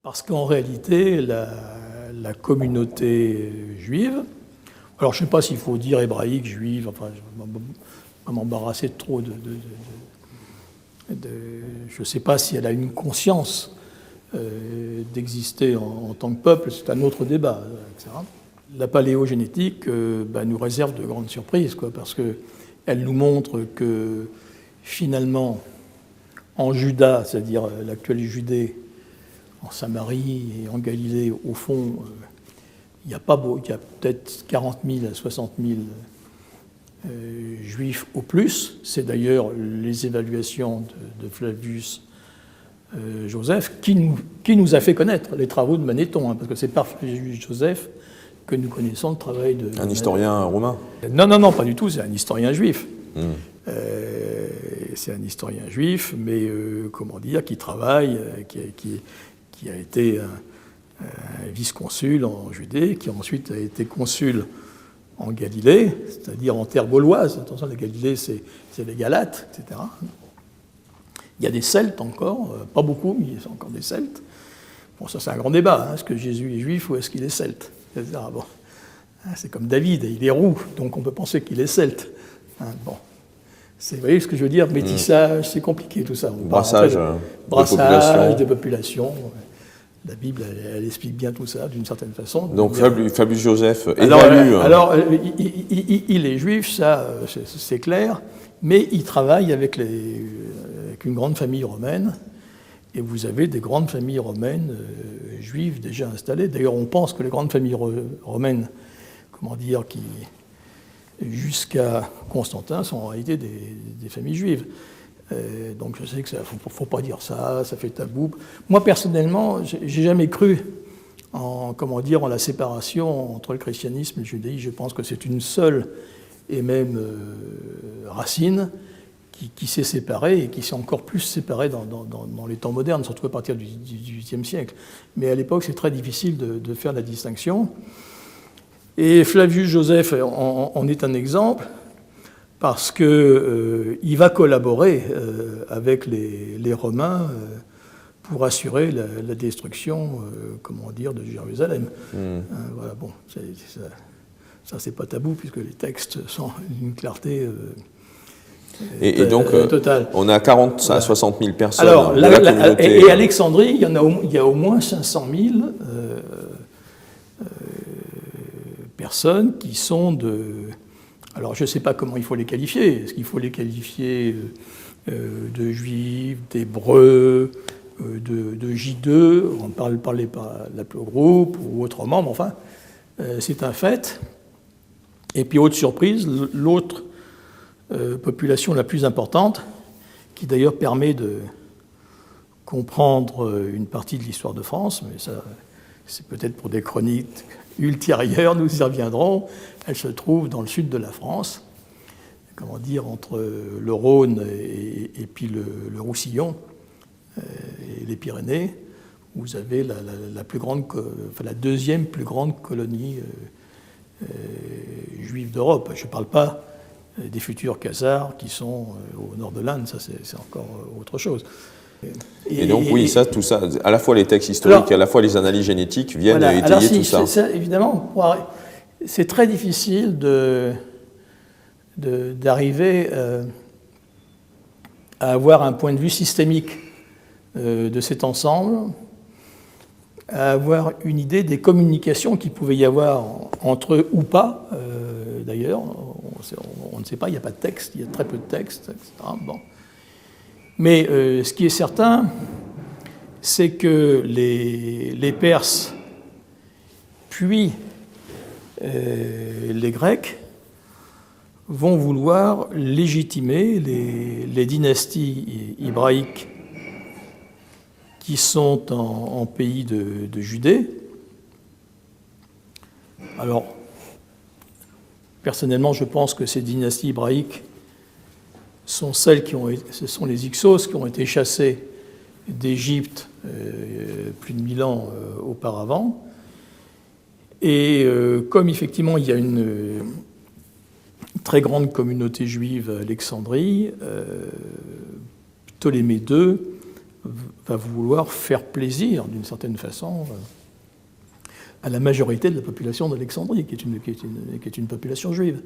Parce qu'en réalité, la communauté juive, alors je ne sais pas s'il faut dire hébraïque, juive, enfin, je vais m'embarrasser trop je ne sais pas si elle a une conscience d'exister en tant que peuple, c'est un autre débat, etc. La paléogénétique nous réserve de grandes surprises, parce qu'elle nous montre que finalement, en Juda, c'est-à-dire l'actuelle Judée, en Samarie et en Galilée, au fond, il y a peut-être 40 000 à 60 000 juifs au plus. C'est d'ailleurs les évaluations de Flavius Joseph qui nous a fait connaître les travaux de Manéthon, parce que c'est par Flavius Joseph que nous connaissons le travail de... Un historien romain? Non, pas du tout, c'est un historien juif. C'est un historien juif, mais qui travaille, qui a été un vice-consul en Judée, qui ensuite a été consul en Galilée, c'est-à-dire en terre gauloise. Attention, la Galilée, c'est les Galates, etc. Il y a des Celtes encore, pas beaucoup, mais il y a encore des Celtes. Bon, ça c'est un grand débat, est-ce que Jésus est juif ou est-ce qu'il est celte, etc. Bon. C'est comme David, il est roux, donc on peut penser qu'il est celte. Bon. Vous voyez ce que je veux dire? Métissage, c'est compliqué tout ça. Brassage de population. La Bible, elle explique bien tout ça, d'une certaine façon. Donc Flavius Joseph évalue... Alors, il est juif, ça, c'est clair, mais il travaille avec une grande famille romaine, et vous avez des grandes familles romaines juives déjà installées. D'ailleurs, on pense que les grandes familles romaines, qui jusqu'à Constantin, sont en réalité des familles juives. Donc je sais que faut pas dire ça fait tabou. Moi personnellement, j'ai jamais cru en la séparation entre le christianisme et le judaïsme. Je pense que c'est une seule et même racine qui s'est séparée et qui s'est encore plus séparée dans les temps modernes, surtout à partir du XVIIIe siècle. Mais à l'époque, c'est très difficile de faire la distinction. Et Flavius Joseph en est un exemple, parce qu'il va collaborer avec les Romains pour assurer la destruction, de Jérusalem. Voilà, bon, ça c'est pas tabou, puisque les textes sont d'une clarté et donc, totale. On a 40 à 60 000 personnes. Alors, et Alexandrie, il y a au moins 500 000 personnes qui sont de... Alors, je ne sais pas comment il faut les qualifier. Est-ce qu'il faut les qualifier de juifs, d'hébreux, de J2? On parle par l'appeler au groupe ou autrement, mais enfin, c'est un fait. Et puis, autre surprise, l'autre population la plus importante, qui d'ailleurs permet de comprendre une partie de l'histoire de France, mais ça, c'est peut-être pour des chroniques ultérieures, nous y reviendrons. Elle se trouve dans le sud de la France, entre le Rhône et puis le Roussillon et les Pyrénées, où vous avez la deuxième plus grande colonie juive d'Europe. Je ne parle pas des futurs Khazars qui sont au nord de l'Inde, ça c'est encore autre chose. Et donc, tout ça, à la fois les textes historiques et à la fois les analyses génétiques viennent étayer tout ça. Évidemment, c'est très difficile d'arriver à avoir un point de vue systémique de cet ensemble, à avoir une idée des communications qu'il pouvait y avoir entre eux ou pas. D'ailleurs, on ne sait pas, il n'y a pas de texte, il y a très peu de texte, etc. Bon. Mais ce qui est certain, c'est que les Perses, puis les Grecs, vont vouloir légitimer les dynasties hébraïques qui sont en pays de Judée. Alors, personnellement, je pense que ces dynasties hébraïques sont ce sont les Hyksos qui ont été chassés d'Égypte plus de 1000 ans auparavant. Et comme effectivement il y a une très grande communauté juive à Alexandrie, Ptolémée II va vouloir faire plaisir, d'une certaine façon, à la majorité de la population d'Alexandrie, qui est une population juive.